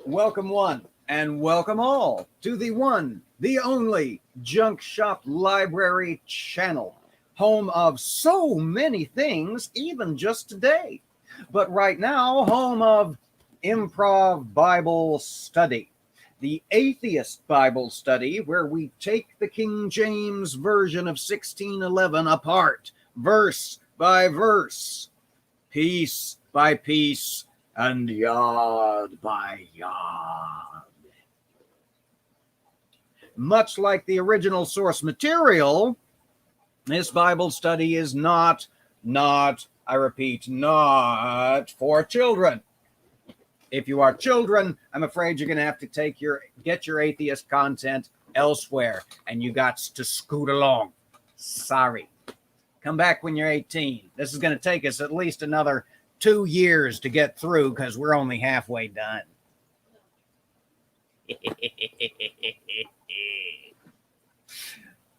Welcome one and welcome all to the one, the only Junk Shop Library channel, home of so many things, even just today. But right now, home of Improv Bible Study, the atheist Bible study, where we take the King James Version of 1611 apart, verse by verse, piece by piece, and yard by yard. Much like the original source material, this Bible study is not, I repeat, not for children. If you are children, I'm afraid you're going to have to get your atheist content elsewhere, and you got to scoot along. Sorry. Come back when you're 18. This is going to take us at least another 2 years to get through because we're only halfway done.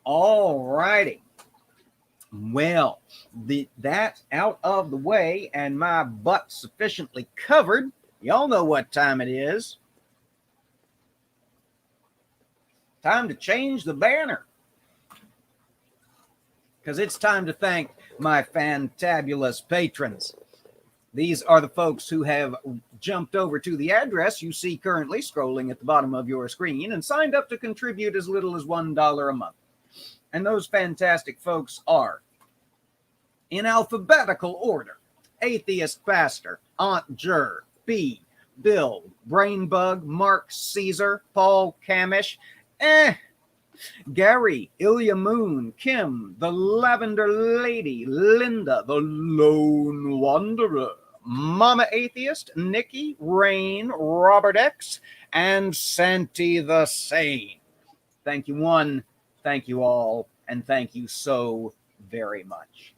All righty. Well, that out of the way and my butt sufficiently covered, y'all know what time it is. Time to change the banner. Because it's time to thank my fantabulous patrons. These are the folks who have jumped over to the address you see currently scrolling at the bottom of your screen and signed up to contribute as little as $1 a month. And those fantastic folks are, in alphabetical order, Atheist Pastor, Aunt Jer, B, Bill, Brainbug, Mark Caesar, Paul Camish, Gary, Ilya Moon, Kim, the Lavender Lady, Linda, the Lone Wanderer, Mama Atheist, Nikki, Rain, Robert X, and Santi the Sane. Thank you one, thank you all, and thank you so very much.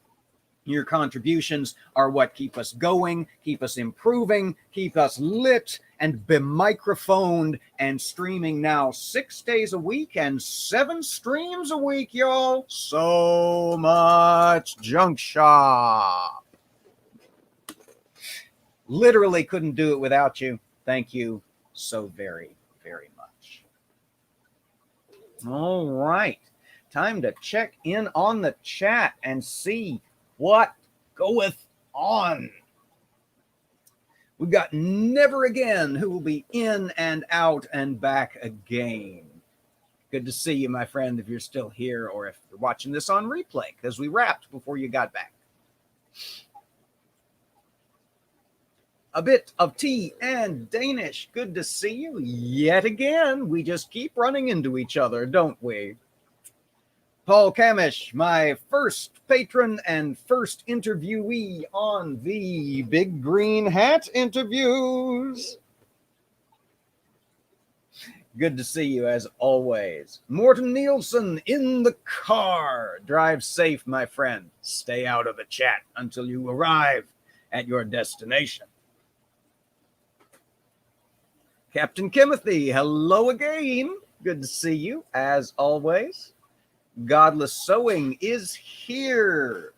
Your contributions are what keep us going, keep us improving, keep us lit and be-microphoned and streaming now 6 days a week and 7 streams a week, y'all. So much Junk Shop. Literally couldn't do it without you. Thank you so very, very much. All right. Time to check in on the chat and see what goeth on. We've got Never Again, who will be in and out and back again. Good to see you, my friend, if you're still here or if you're watching this on replay, because we wrapped before you got back. A bit of tea and Danish. Good to see you yet again. We just keep running into each other, don't we? Paul Camish, my first patron and first interviewee on the Big Green Hat interviews. Good to see you as always. Morton Nielsen in the car. Drive safe, my friend. Stay out of the chat until you arrive at your destination. Captain Kimothy, hello again. Good to see you as always. Godless Sewing is here.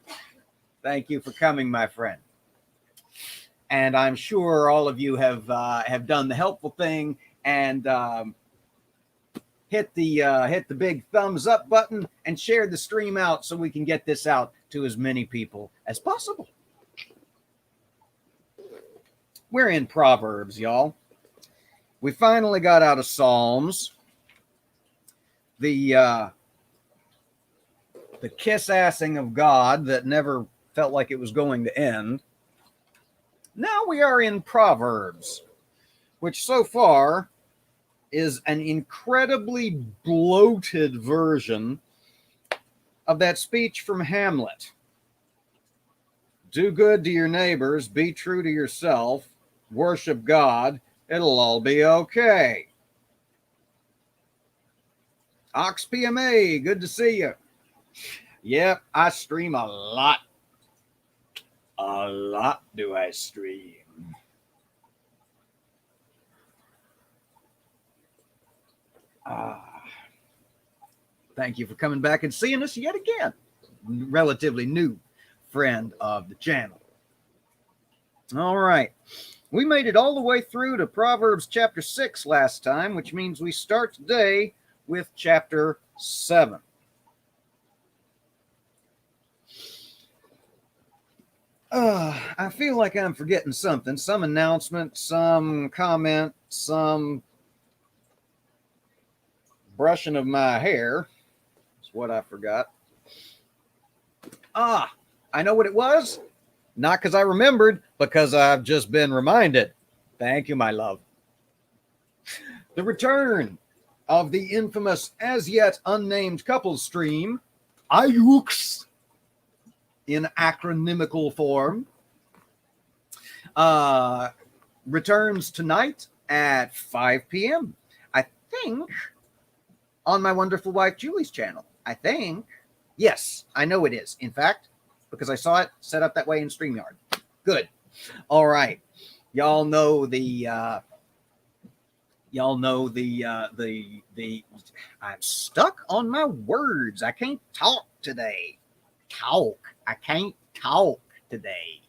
Thank you for coming, my friend. And I'm sure all of you have done the helpful thing and hit the big thumbs up button and shared the stream out so we can get this out to as many people as possible. We're in Proverbs, y'all. We finally got out of Psalms. The kiss-assing of God that never felt like it was going to end. Now we are in Proverbs, which so far is an incredibly bloated version of that speech from Hamlet. Do good to your neighbors, be true to yourself, worship God, it'll all be okay. Ox PMA, good to see you. Yep, I stream a lot. A lot do I stream. Thank you for coming back and seeing us yet again. Relatively new friend of the channel. All right. We made it all the way through to Proverbs chapter 6 last time, which means we start today with chapter 7. I feel like I'm forgetting something. Some announcement, some comment, some brushing of my hair. That's what I forgot. I know what it was. Not because I remembered, because I've just been reminded. Thank you, my love. The return of the infamous as yet unnamed couple stream, Ayux, in acronymical form, returns tonight at 5 p.m. I think on my wonderful wife Julie's channel. I think. Yes, I know it is. In fact, because I saw it set up that way in StreamYard. Good. All right. Y'all know the I'm stuck on my words. I can't talk today. I can't talk today.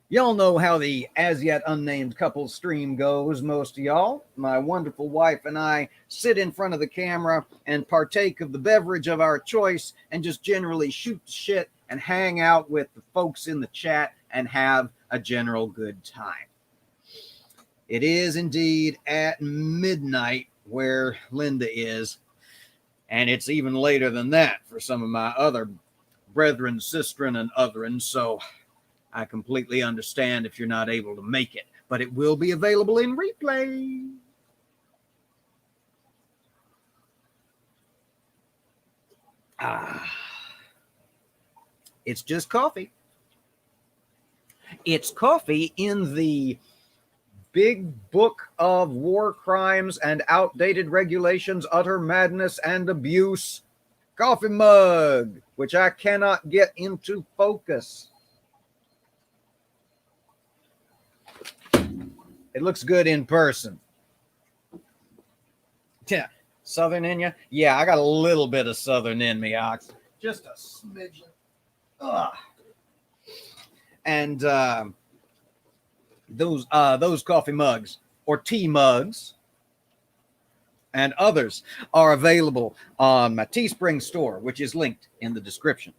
Y'all know how the as yet unnamed couple stream goes, most of y'all. My wonderful wife and I sit in front of the camera and partake of the beverage of our choice and just generally shoot shit and hang out with the folks in the chat and have a general good time. It is indeed at midnight where Linda is, and it's even later than that for some of my other brethren, sistren, and otherin, so I completely understand if you're not able to make it, but it will be available in replay. It's just coffee. It's coffee in the big book of war crimes and outdated regulations, utter madness and abuse coffee mug, which I cannot get into focus. It looks good in person. Yeah, Southern in you? Yeah, I got a little bit of Southern in me, Ox. Just a smidgen. Ugh. And those coffee mugs or tea mugs and others are available on my Teespring store, which is linked in the description.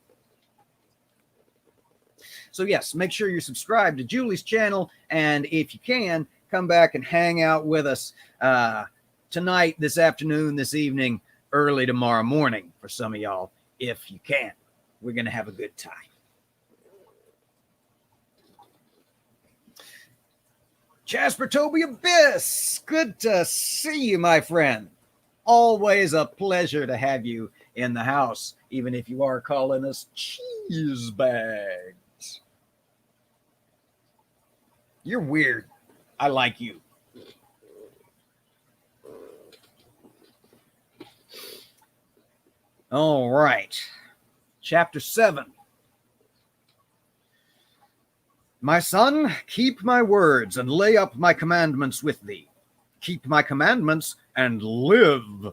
So yes, make sure you're subscribed to Julie's channel, and if you can, come back and hang out with us tonight, this afternoon, this evening, early tomorrow morning for some of y'all, if you can. We're going to have a good time. Jasper Toby Abyss, good to see you, my friend. Always a pleasure to have you in the house, even if you are calling us cheese bags. You're weird. I like you. All right. Chapter 7. My son, keep my words and lay up my commandments with thee. Keep my commandments and live,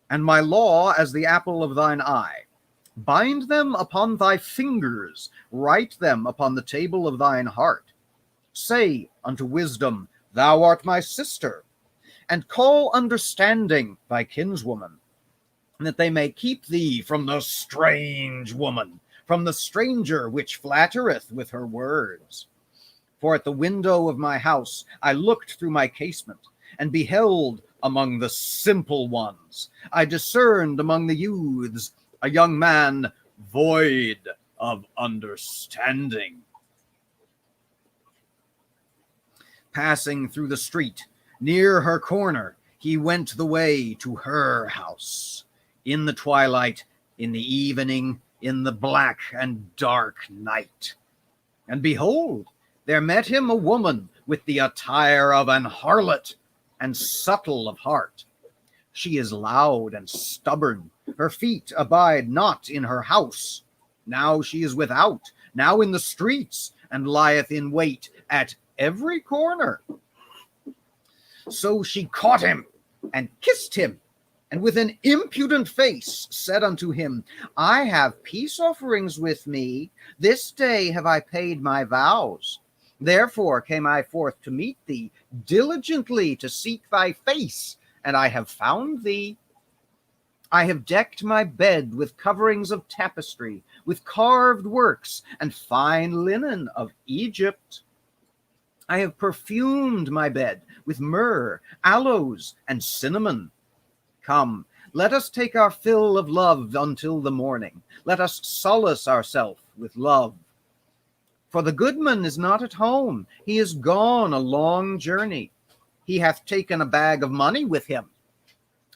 and my law as the apple of thine eye. Bind them upon thy fingers, write them upon the table of thine heart. Say unto wisdom, thou art my sister, and call understanding thy kinswoman, that they may keep thee from the strange woman, from the stranger which flattereth with her words. For at the window of my house I looked through my casement, and beheld among the simple ones, I discerned among the youths a young man void of understanding. Passing through the street, near her corner, he went the way to her house. In the twilight, in the evening, in the black and dark night, And behold, there met him a woman with the attire of an harlot and subtle of heart. She is loud and stubborn. Her feet abide not in her house. Now she is without, now in the streets, and lieth in wait at every corner. So she caught him and kissed him, and with an impudent face said unto him, I have peace offerings with me. This day have I paid my vows. Therefore came I forth to meet thee, diligently to seek thy face, and I have found thee. I have decked my bed with coverings of tapestry, with carved works and fine linen of Egypt. I have perfumed my bed with myrrh, aloes, and cinnamon. Come, let us take our fill of love until the morning. Let us solace ourselves with love. For the goodman is not at home. He is gone a long journey. He hath taken a bag of money with him,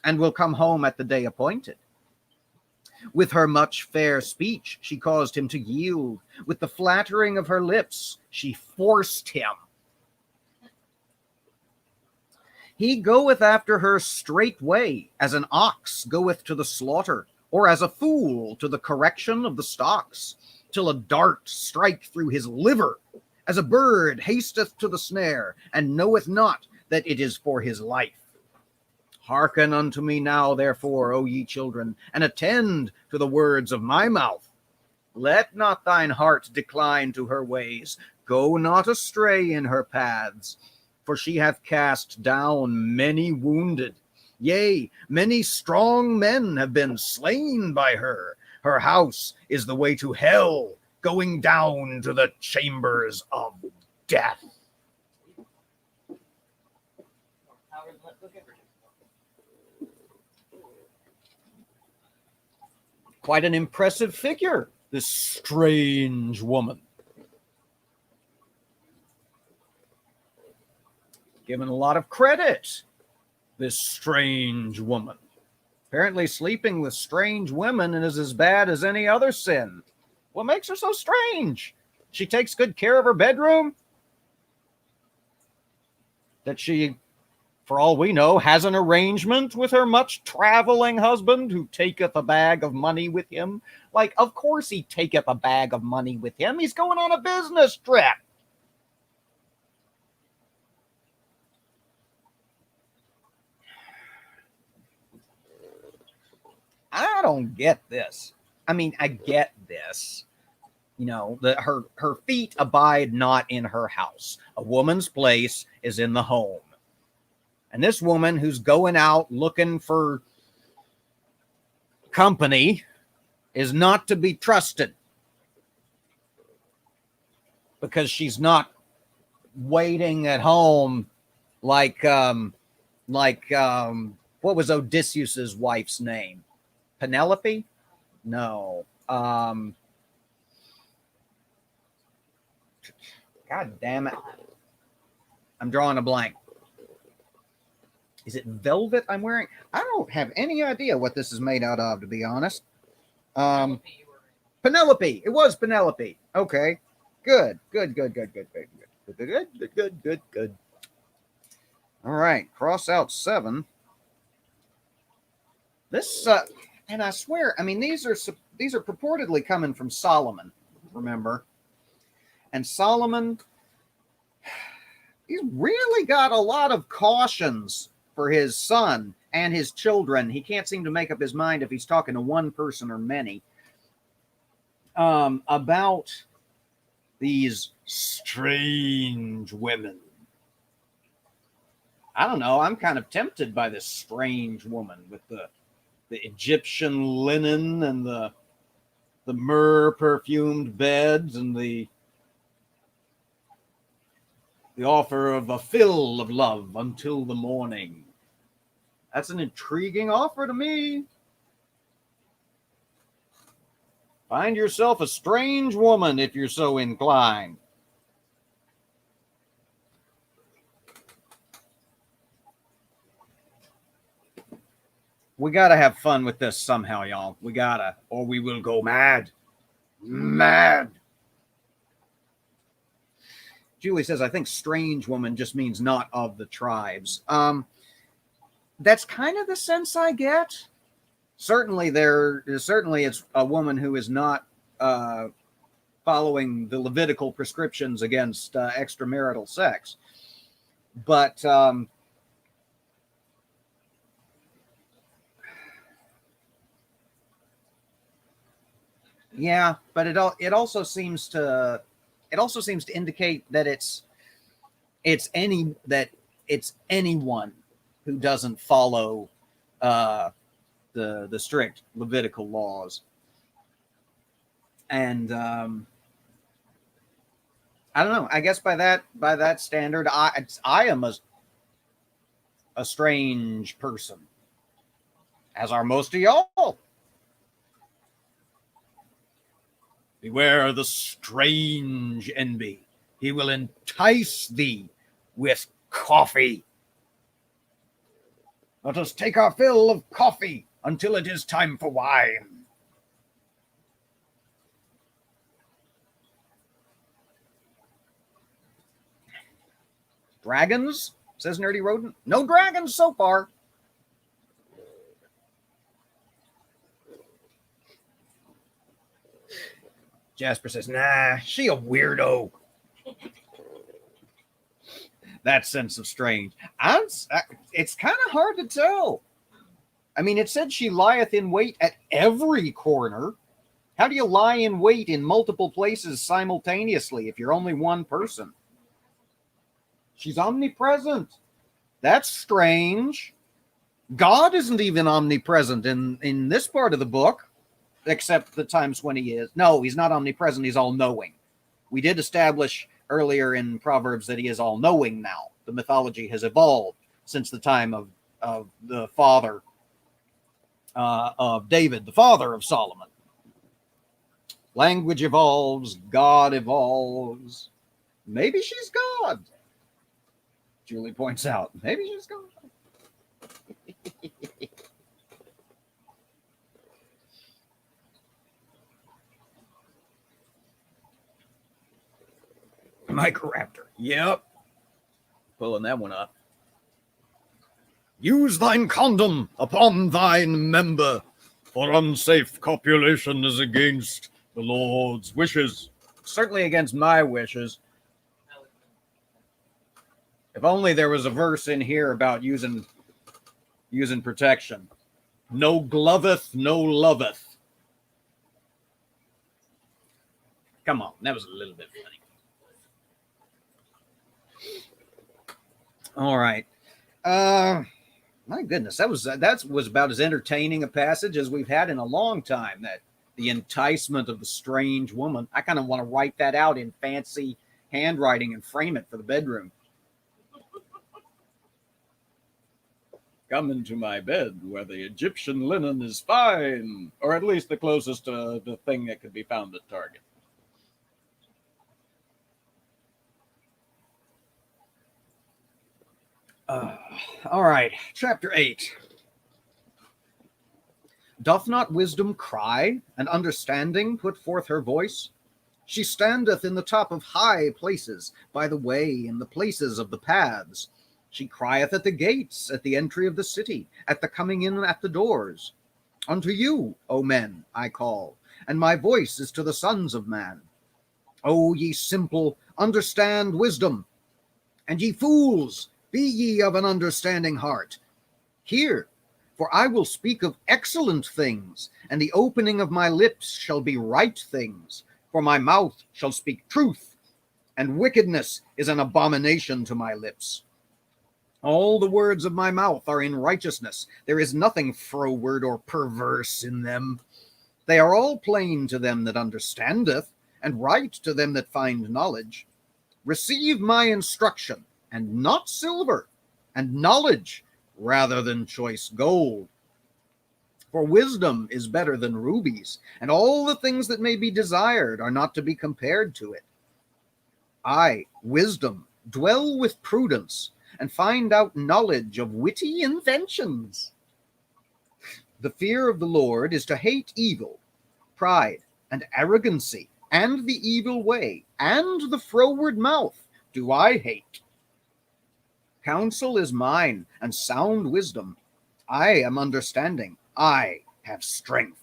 and will come home at the day appointed. With her much fair speech she caused him to yield. With the flattering of her lips she forced him. He goeth after her straightway, as an ox goeth to the slaughter, or as a fool to the correction of the stocks, till a dart strike through his liver, as a bird hasteth to the snare, and knoweth not that it is for his life. Hearken unto me now, therefore, O ye children, and attend to the words of my mouth. Let not thine heart decline to her ways. Go not astray in her paths. For she hath cast down many wounded. Yea, many strong men have been slain by her. Her house is the way to hell, going down to the chambers of death. Quite an impressive figure, this strange woman. Given a lot of credit, this strange woman. Apparently sleeping with strange women is as bad as any other sin. What makes her so strange? She takes good care of her bedroom? That she, for all we know, has an arrangement with her much traveling husband who taketh a bag of money with him? Like, of course he taketh a bag of money with him. He's going on a business trip. I don't get this. I mean, I get this. You know, that her feet abide not in her house. A woman's place is in the home. And this woman who's going out looking for company is not to be trusted, because she's not waiting at home like what was Odysseus's wife's name? Penelope? No. God damn it. I'm drawing a blank. Is it velvet I'm wearing? I don't have any idea what this is made out of, to be honest. Penelope. It was Penelope. Okay. Good. All right. Cross out 7. This, and I swear, I mean, these are purportedly coming from Solomon, remember? And Solomon, he's really got a lot of cautions for his son and his children. He can't seem to make up his mind if he's talking to one person or many, about these strange women. I don't know. I'm kind of tempted by this strange woman with the Egyptian linen and the myrrh perfumed beds and the offer of a fill of love until the morning. That's an intriguing offer to me. Find yourself a strange woman if you're so inclined. We got to have fun with this somehow, y'all. We got to, or we will go mad. Mad. Julie says, I think strange woman just means not of the tribes. That's kind of the sense I get. Certainly it's a woman who is not following the Levitical prescriptions against extramarital sex. But yeah, but it also seems to indicate that it's anyone who doesn't follow the strict Levitical laws. And I don't know. I guess by that standard, I am a strange person, as are most of y'all. Beware the strange envy. He will entice thee with coffee. Let us take our fill of coffee until it is time for wine. Dragons, says Nerdy Rodent. No dragons so far. Jasper says, nah, she a weirdo. That sense of strange. It's kind of hard to tell. I mean, it said she lieth in wait at every corner. How do you lie in wait in multiple places simultaneously if you're only one person? She's omnipresent. That's strange. God isn't even omnipresent in this part of the book, except the times when he is. No, he's not omnipresent. He's all-knowing. We did establish earlier in Proverbs that he is all-knowing now. The mythology has evolved since the time of the father of David, the father of Solomon. Language evolves. God evolves. Maybe she's God. Julie points out, maybe she's God. Microraptor. Yep. Pulling that one up. Use thine condom upon thine member, for unsafe copulation is against the Lord's wishes. Certainly against my wishes. If only there was a verse in here about using protection. No gloveth, no loveth. Come on, that was a little bit funny. All right. My goodness, that was about as entertaining a passage as we've had in a long time. That the enticement of the strange woman. I kind of want to write that out in fancy handwriting and frame it for the bedroom. Come into my bed where the Egyptian linen is fine, or at least the closest to the thing that could be found at Target. All right, chapter 8. Doth not wisdom cry, and understanding put forth her voice? She standeth in the top of high places, by the way, in the places of the paths. She crieth at the gates, at the entry of the city, at the coming in at the doors. Unto you, O men, I call, and my voice is to the sons of man. O ye simple, understand wisdom, and ye fools, be ye of an understanding heart. Hear, for I will speak of excellent things, and the opening of my lips shall be right things, for my mouth shall speak truth, and wickedness is an abomination to my lips. All the words of my mouth are in righteousness. There is nothing froward or perverse in them. They are all plain to them that understandeth, and right to them that find knowledge. Receive my instruction, and not silver, and knowledge rather than choice gold. For wisdom is better than rubies, and all the things that may be desired are not to be compared to it. I, wisdom, dwell with prudence, and find out knowledge of witty inventions. The fear of the Lord is to hate evil, pride, and arrogancy, and the evil way, and the froward mouth, do I hate? Counsel is mine, and sound wisdom. I am understanding. I have strength.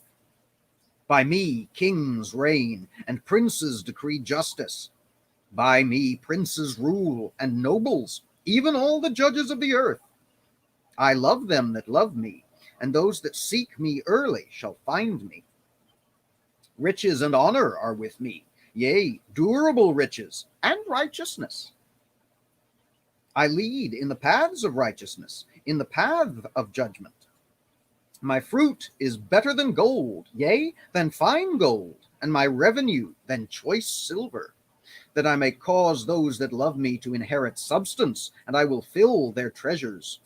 By me kings reign, and princes decree justice. By me princes rule, and nobles, even all the judges of the earth. I love them that love me, and those that seek me early shall find me. Riches and honor are with me, yea, durable riches and righteousness. I lead in the paths of righteousness, in the path of judgment. My fruit is better than gold, yea, than fine gold, and my revenue than choice silver, that I may cause those that love me to inherit substance, and I will fill their treasures.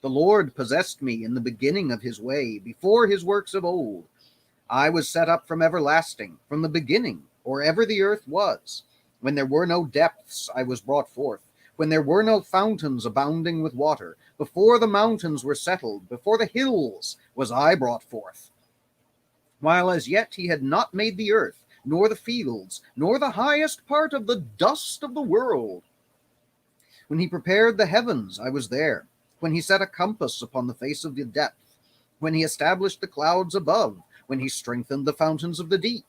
The Lord possessed me in the beginning of his way, before his works of old. I was set up from everlasting, from the beginning, or ever the earth was. When there were no depths, I was brought forth. When there were no fountains abounding with water, before the mountains were settled, before the hills was I brought forth. While as yet he had not made the earth, nor the fields, nor the highest part of the dust of the world. When he prepared the heavens, I was there. When he set a compass upon the face of the depth, when he established the clouds above, when he strengthened the fountains of the deep,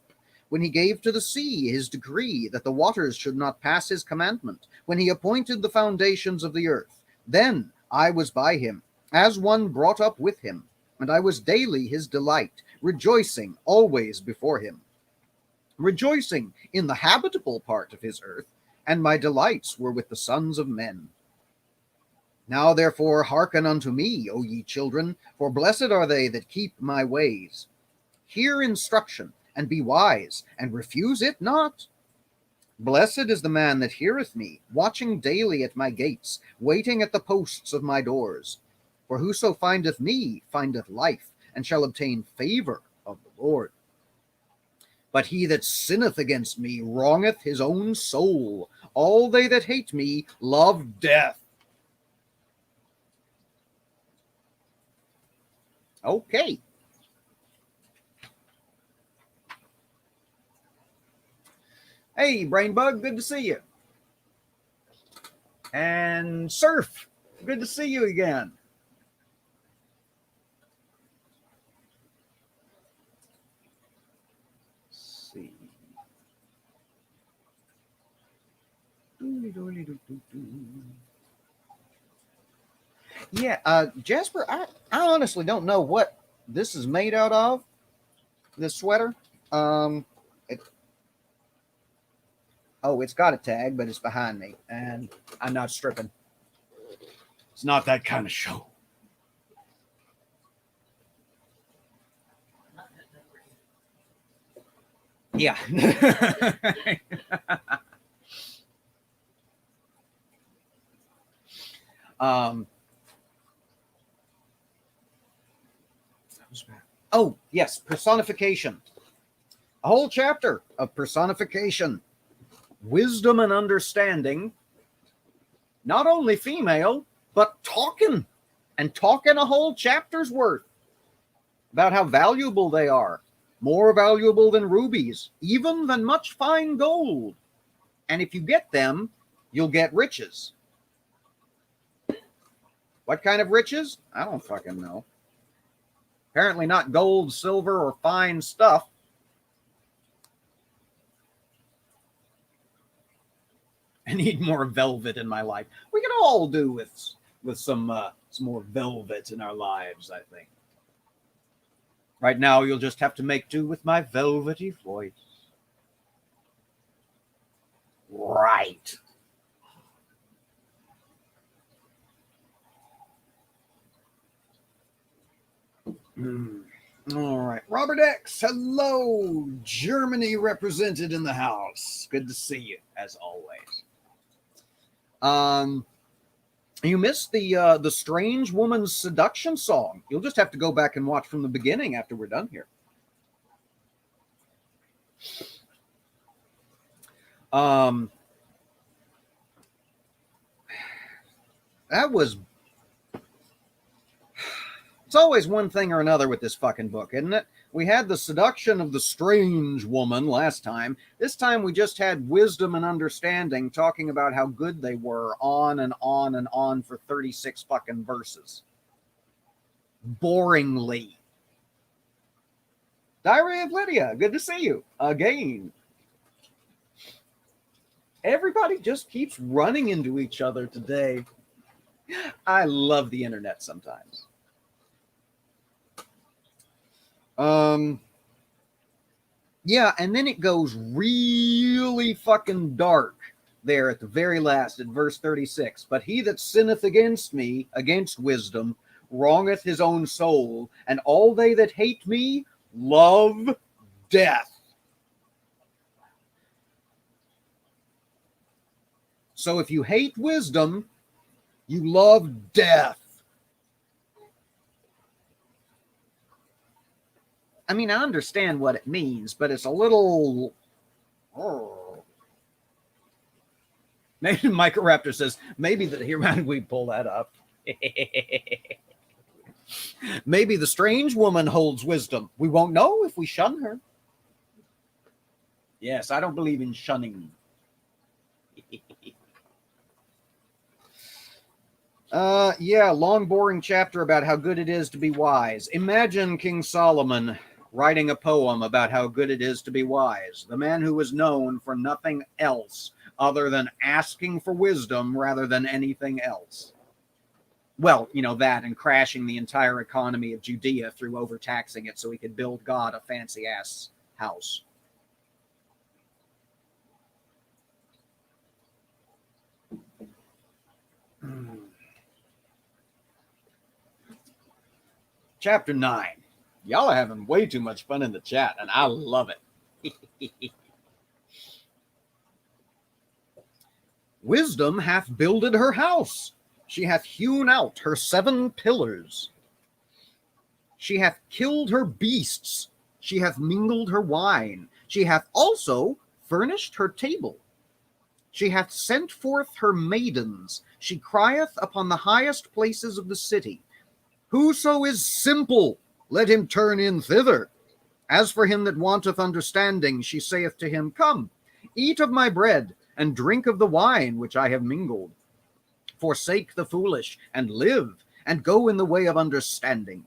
when he gave to the sea his decree that the waters should not pass his commandment, when he appointed the foundations of the earth, then I was by him, as one brought up with him, and I was daily his delight, rejoicing always before him, rejoicing in the habitable part of his earth, and my delights were with the sons of men. Now therefore hearken unto me, O ye children, for blessed are they that keep my ways. Hear instruction, and be wise, and refuse it not. Blessed is the man that heareth me, watching daily at my gates, waiting at the posts of my doors. For whoso findeth me findeth life, and shall obtain favor of the Lord. But he that sinneth against me wrongeth his own soul. All they that hate me love death. Okay. Hey, Brainbug, good to see you. And Surf, good to see you again. Let's see. Yeah, Jasper, I honestly don't know what this is made out of, this sweater. It's got a tag, but it's behind me, and I'm not stripping. It's not that kind of show. Yeah. Oh, yes, personification. A whole chapter of personification. Wisdom and understanding, not only female, but talking a whole chapter's worth about how valuable they are, more valuable than rubies, even than much fine gold. And if you get them, you'll get riches. What kind of riches? I don't fucking know. Apparently not gold, silver, or fine stuff. I need more velvet in my life. We can all do with some more velvet in our lives, I think. Right now, you'll just have to make do with my velvety voice. Right. All right. Robert X, hello. Germany represented in the house. Good to see you, as always. You missed the Strange Woman's Seduction song. You'll just have to go back and watch from the beginning after we're done here. That was... It's always one thing or another with this fucking book, isn't it? We had the seduction of the strange woman last time. This time we just had wisdom and understanding talking about how good they were on and on and on for 36 fucking verses. Boringly. Diary of Lydia, good to see you again. Everybody just keeps running into each other today. I love the internet sometimes. Yeah, and then it goes really fucking dark there at the very last, at verse 36. But he that sinneth against me, against wisdom, wrongeth his own soul, and all they that hate me love death. So if you hate wisdom, you love death. I mean, I understand what it means, but it's a little... Microraptor says, maybe that here, we pull that up. Maybe the strange woman holds wisdom. We won't know if we shun her. Yes, I don't believe in shunning. Yeah, long, boring chapter about how good it is to be wise. Imagine King Solomon writing a poem about how good it is to be wise. The man who was known for nothing else other than asking for wisdom rather than anything else. Well, you know, that and crashing the entire economy of Judea through overtaxing it so he could build God a fancy-ass house. Chapter 9. Y'all are having way too much fun in the chat, and I love it. Wisdom hath builded her house. She hath hewn out her 7 pillars. She hath killed her beasts. She hath mingled her wine. She hath also furnished her table. She hath sent forth her maidens. She crieth upon the highest places of the city. Whoso is simple, let him turn in thither. As for him that wanteth understanding, she saith to him, Come, eat of my bread, and drink of the wine which I have mingled. Forsake the foolish, and live, and go in the way of understanding.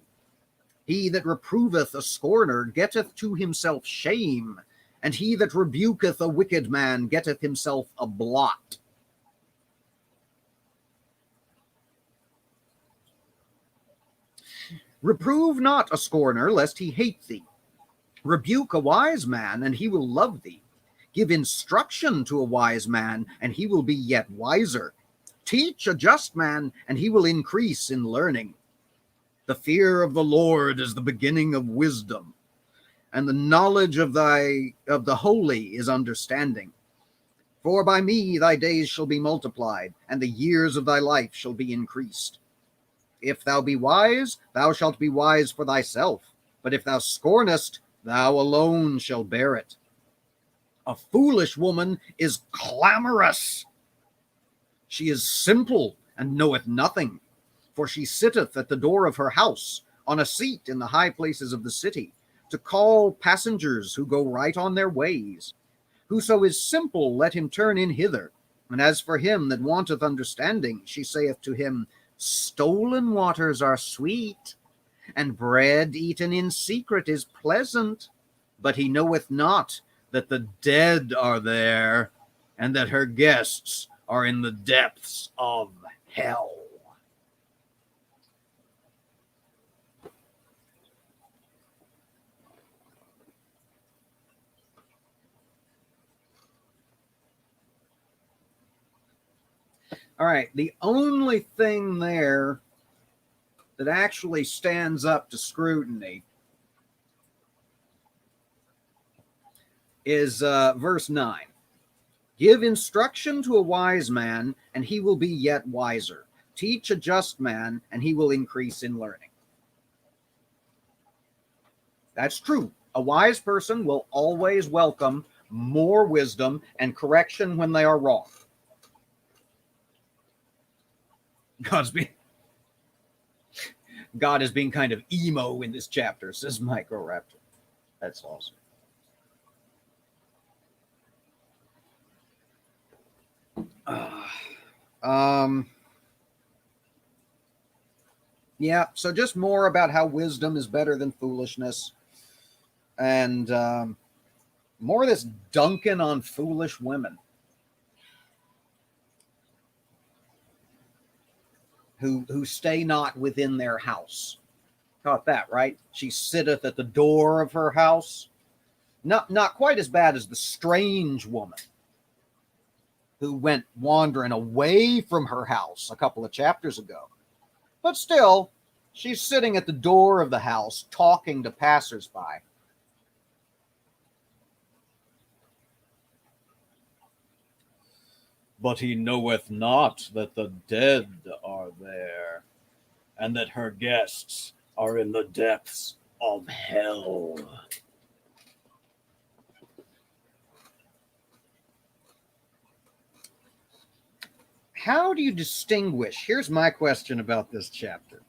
He that reproveth a scorner getteth to himself shame, and he that rebuketh a wicked man getteth himself a blot. Reprove not a scorner, lest he hate thee. Rebuke a wise man, and he will love thee. Give instruction to a wise man, and he will be yet wiser. Teach a just man, and he will increase in learning. The fear of the Lord is the beginning of wisdom, and the knowledge of the holy is understanding. For by me thy days shall be multiplied, and the years of thy life shall be increased. If thou be wise, thou shalt be wise for thyself. But if thou scornest, thou alone shalt bear it. A foolish woman is clamorous. She is simple and knoweth nothing. For she sitteth at the door of her house, on a seat in the high places of the city, to call passengers who go right on their ways. Whoso is simple, let him turn in hither. And as for him that wanteth understanding, she saith to him, Stolen waters are sweet, and bread eaten in secret is pleasant. But he knoweth not that the dead are there, and that her guests are in the depths of hell. All right, the only thing there that actually stands up to scrutiny is verse 9. Give instruction to a wise man, and he will be yet wiser. Teach a just man, and he will increase in learning. That's true. A wise person will always welcome more wisdom and correction when they are wrong. God is being kind of emo in this chapter, says Microraptor. That's awesome. Yeah, so just more about how wisdom is better than foolishness. And more of this dunking on foolish women who stay not within their house. Caught that, right? She sitteth at the door of her house. Not quite as bad as the strange woman who went wandering away from her house a couple of chapters ago. But still, she's sitting at the door of the house talking to passersby. But he knoweth not that the dead are there, and that her guests are in the depths of hell. How do you distinguish? Here's my question about this chapter.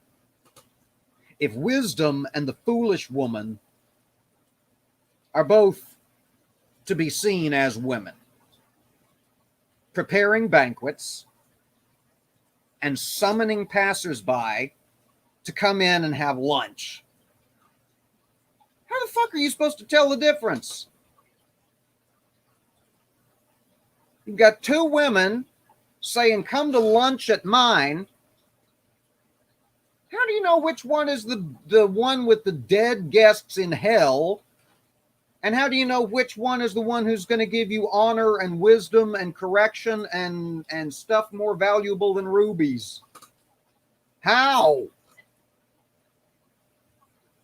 If wisdom and the foolish woman are both to be seen as women, preparing banquets and summoning passersby to come in and have lunch, how the fuck are you supposed to tell the difference? You've got two women saying, come to lunch at mine. How do you know which one is the one with the dead guests in hell? And how do you know which one is the one who's going to give you honor and wisdom and correction and stuff more valuable than rubies? How?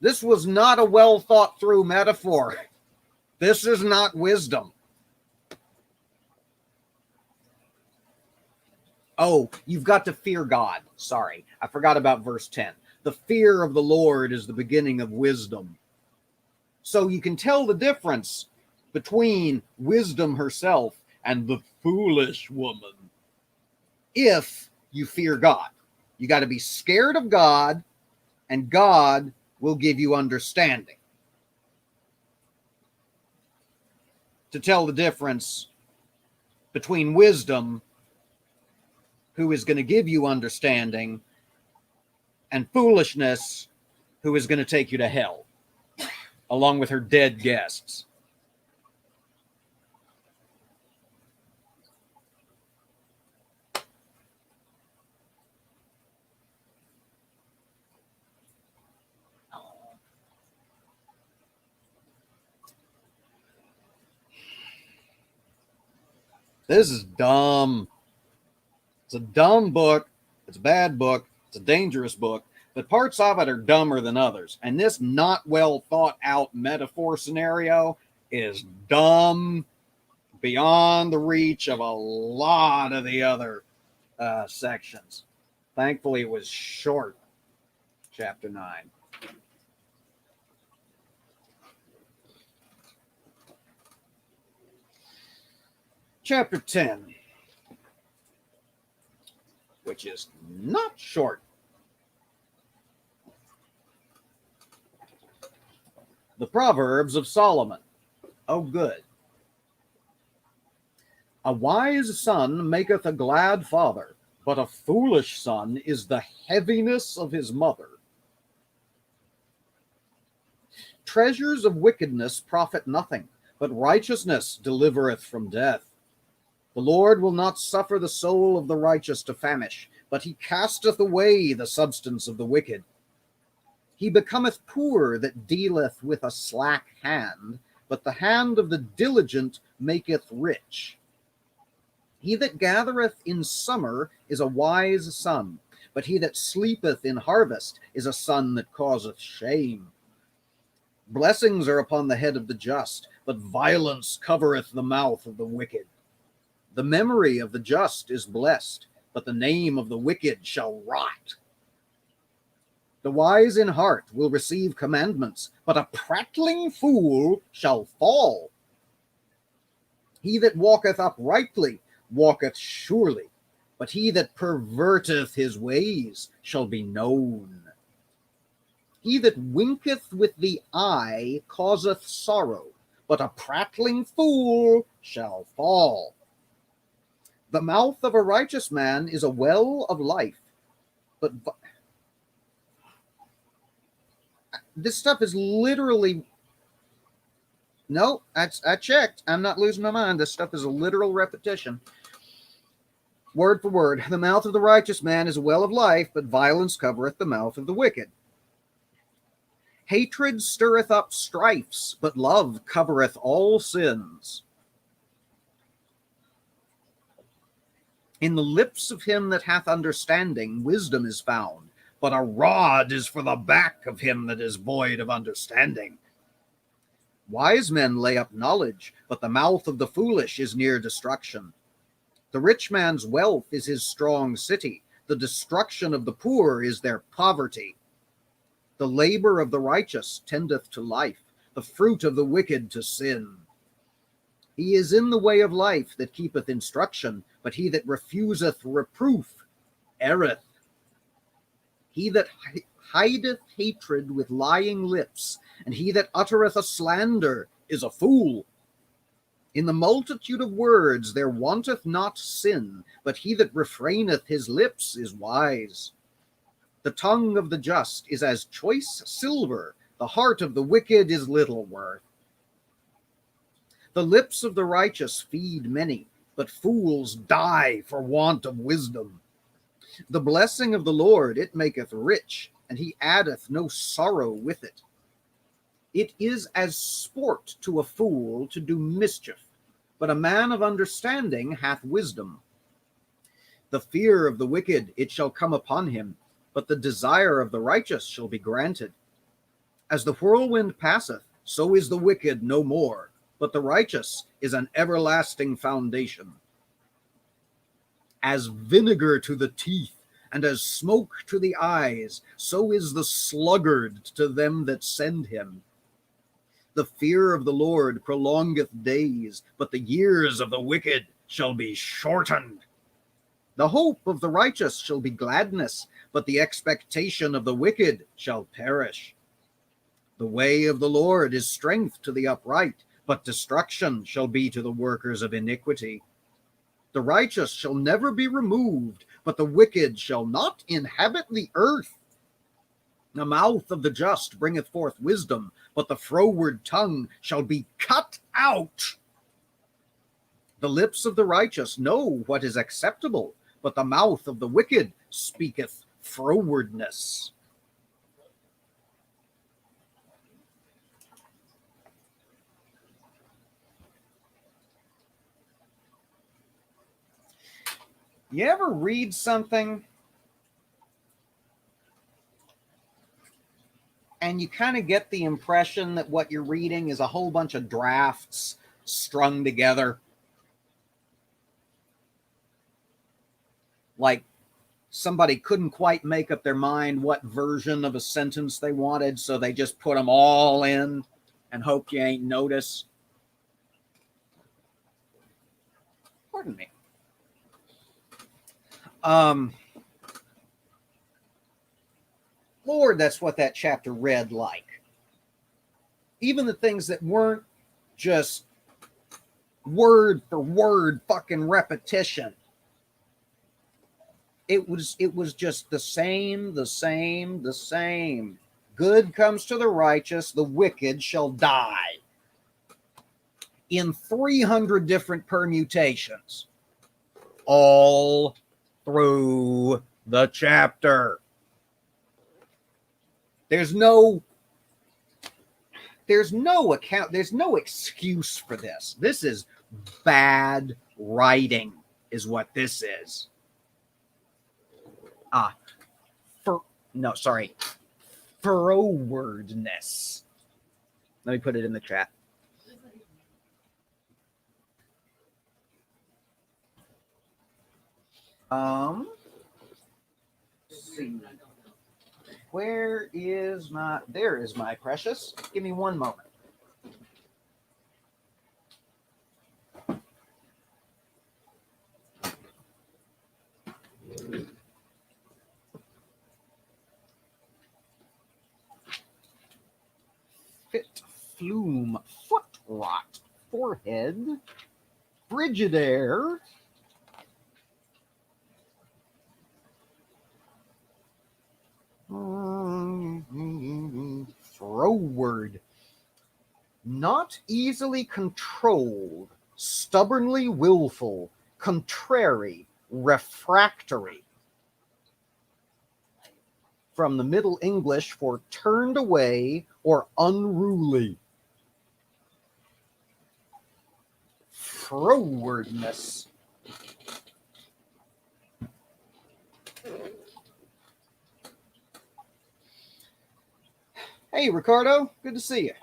This was not a well thought through metaphor. This is not wisdom. Oh, you've got to fear God. Sorry, I forgot about verse 10. The fear of the Lord is the beginning of wisdom. So you can tell the difference between wisdom herself and the foolish woman if you fear God. You got to be scared of God, and God will give you understanding. To tell the difference between wisdom, who is going to give you understanding, and foolishness, who is going to take you to hell, along with her dead guests. This is dumb. It's a dumb book. It's a bad book. It's a dangerous book. But parts of it are dumber than others. And this not well thought out metaphor scenario is dumb beyond the reach of a lot of the other sections. Thankfully, it was short. Chapter 9. Chapter 10, which is not short. The Proverbs of Solomon. Oh, good. A wise son maketh a glad father, but a foolish son is the heaviness of his mother. Treasures of wickedness profit nothing, but righteousness delivereth from death. The Lord will not suffer the soul of the righteous to famish, but he casteth away the substance of the wicked. He becometh poor that dealeth with a slack hand, but the hand of the diligent maketh rich. He that gathereth in summer is a wise son, but he that sleepeth in harvest is a son that causeth shame. Blessings are upon the head of the just, but violence covereth the mouth of the wicked. The memory of the just is blessed, but the name of the wicked shall rot. The wise in heart will receive commandments, but a prattling fool shall fall. He that walketh uprightly walketh surely, but he that perverteth his ways shall be known. He that winketh with the eye causeth sorrow, but a prattling fool shall fall. The mouth of a righteous man is a well of life, but this stuff is literally... No, I checked. I'm not losing my mind. This stuff is a literal repetition. Word for word. The mouth of the righteous man is a well of life, but violence covereth the mouth of the wicked. Hatred stirreth up strifes, but love covereth all sins. In the lips of him that hath understanding, wisdom is found, but a rod is for the back of him that is void of understanding. Wise men lay up knowledge, but the mouth of the foolish is near destruction. The rich man's wealth is his strong city. The destruction of the poor is their poverty. The labor of the righteous tendeth to life, the fruit of the wicked to sin. He is in the way of life that keepeth instruction, but he that refuseth reproof erreth. He that hideth hatred with lying lips, and he that uttereth a slander is a fool. In the multitude of words there wanteth not sin, but he that refraineth his lips is wise. The tongue of the just is as choice silver, the heart of the wicked is little worth. The lips of the righteous feed many, but fools die for want of wisdom. The blessing of the Lord, it maketh rich, and he addeth no sorrow with it. It is as sport to a fool to do mischief, but a man of understanding hath wisdom. The fear of the wicked, it shall come upon him, but the desire of the righteous shall be granted. As the whirlwind passeth, so is the wicked no more, but the righteous is an everlasting foundation. As vinegar to the teeth, and as smoke to the eyes, so is the sluggard to them that send him. The fear of the Lord prolongeth days, but the years of the wicked shall be shortened. The hope of the righteous shall be gladness, but the expectation of the wicked shall perish. The way of the Lord is strength to the upright, but destruction shall be to the workers of iniquity. The righteous shall never be removed, but the wicked shall not inhabit the earth. The mouth of the just bringeth forth wisdom, but the froward tongue shall be cut out. The lips of the righteous know what is acceptable, but the mouth of the wicked speaketh frowardness. You ever read something and you kind of get the impression that what you're reading is a whole bunch of drafts strung together? Like somebody couldn't quite make up their mind what version of a sentence they wanted, so they just put them all in and hope you ain't notice. Pardon me. Lord, that's what that chapter read like. Even the things that weren't just word for word fucking repetition. It was just the same. Good comes to the righteous, the wicked shall die. In 300 different permutations. All through the chapter. There's no excuse for this. This is bad writing, is what this is. Frowardness. Let me put it in the chat. Let's see. Where is my... There is my precious. Give me one moment. fit, flume, foot rot, forehead, Frigidaire, froward, not easily controlled, stubbornly willful, contrary, refractory. From the Middle English for turned away or unruly. Frowardness. Hey, Ricardo, good to see you.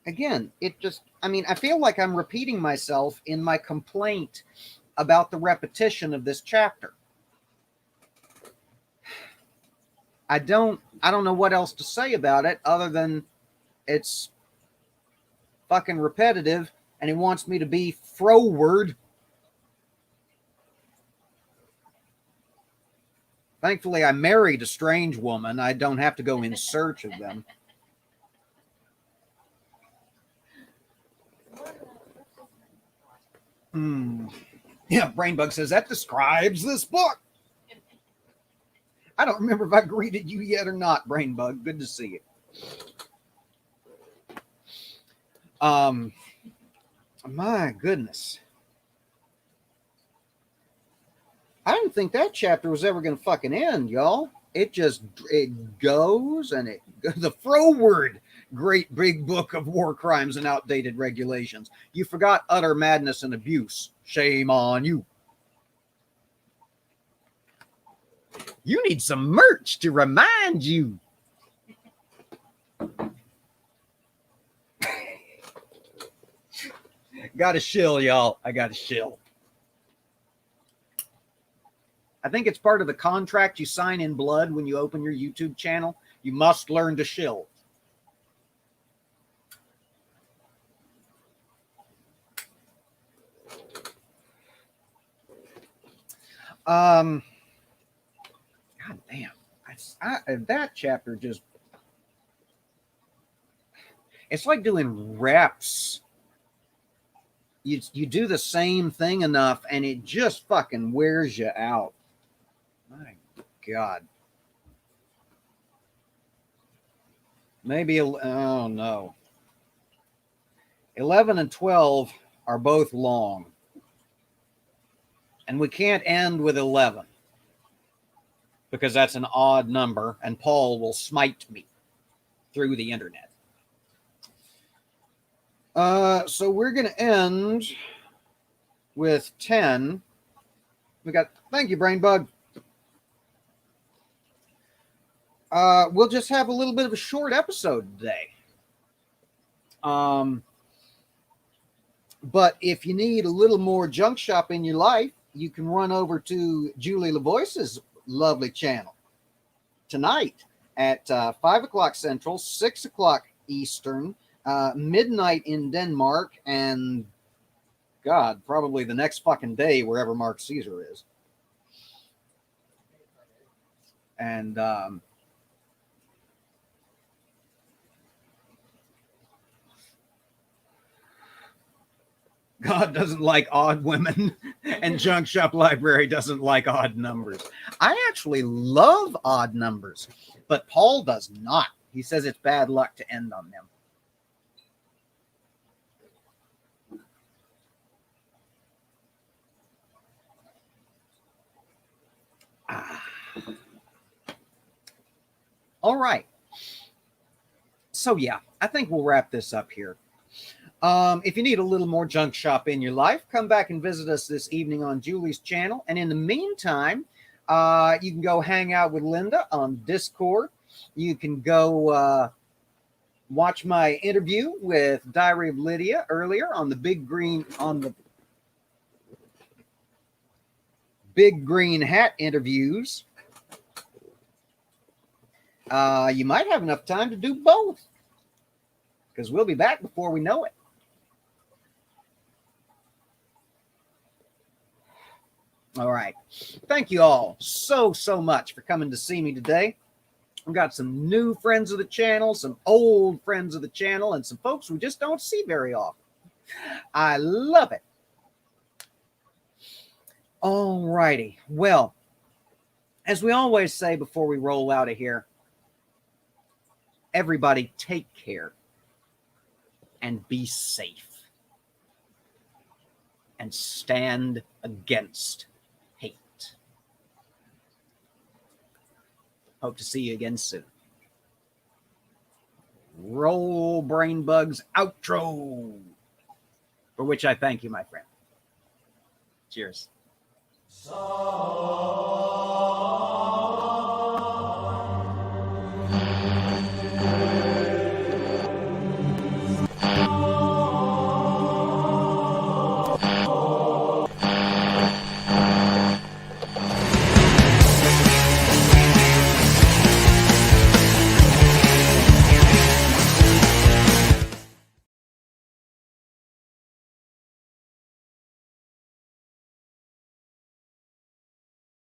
Again, I feel like I'm repeating myself in my complaint about the repetition of this chapter. I don't know what else to say about it other than it's fucking repetitive and he wants me to be froward. Thankfully, I married a strange woman. I don't have to go in search of them. Yeah, Brainbug says that describes this book. I don't remember if I greeted you yet or not, Brainbug. Good to see you. My goodness. I didn't think that chapter was ever going to fucking end, y'all. It goes and the froward great big book of war crimes and outdated regulations. You forgot utter madness and abuse. Shame on you. You need some merch to remind you. Got a shill, y'all. I got a shill. I think it's part of the contract you sign in blood when you open your YouTube channel. You must learn to shill. God damn. That chapter just... It's like doing reps. You do the same thing enough and it just fucking wears you out. My God. Maybe, oh no. 11 and 12 are both long. And we can't end with 11. Because that's an odd number and Paul will smite me through the internet. So we're going to end with 10. Thank you, Brainbug. We'll just have a little bit of a short episode today. But if you need a little more junk shop in your life, you can run over to Julie LaVoice's lovely channel tonight at 5 o'clock Central, 6 o'clock Eastern, midnight in Denmark, and God, probably the next fucking day wherever Mark Caesar is. And God doesn't like odd women, and Junk Shop Library doesn't like odd numbers. I actually love odd numbers, but Paul does not. He says it's bad luck to end on them. All right. So, yeah, I think we'll wrap this up here. If you need a little more junk shop in your life, come back and visit us this evening on Julie's channel. And in the meantime, you can go hang out with Linda on Discord. You can go watch my interview with Diary of Lydia earlier on the Big Green Hat interviews. You might have enough time to do both, because we'll be back before we know it. All right. Thank you all so much for coming to see me today. I've got some new friends of the channel, some old friends of the channel, and some folks we just don't see very often. I love it. All righty. Well, as we always say before we roll out of here, everybody take care and be safe and stand against hate. Hope to see you again soon. Roll Brain Bugs outro, for which I thank you, my friend. Cheers.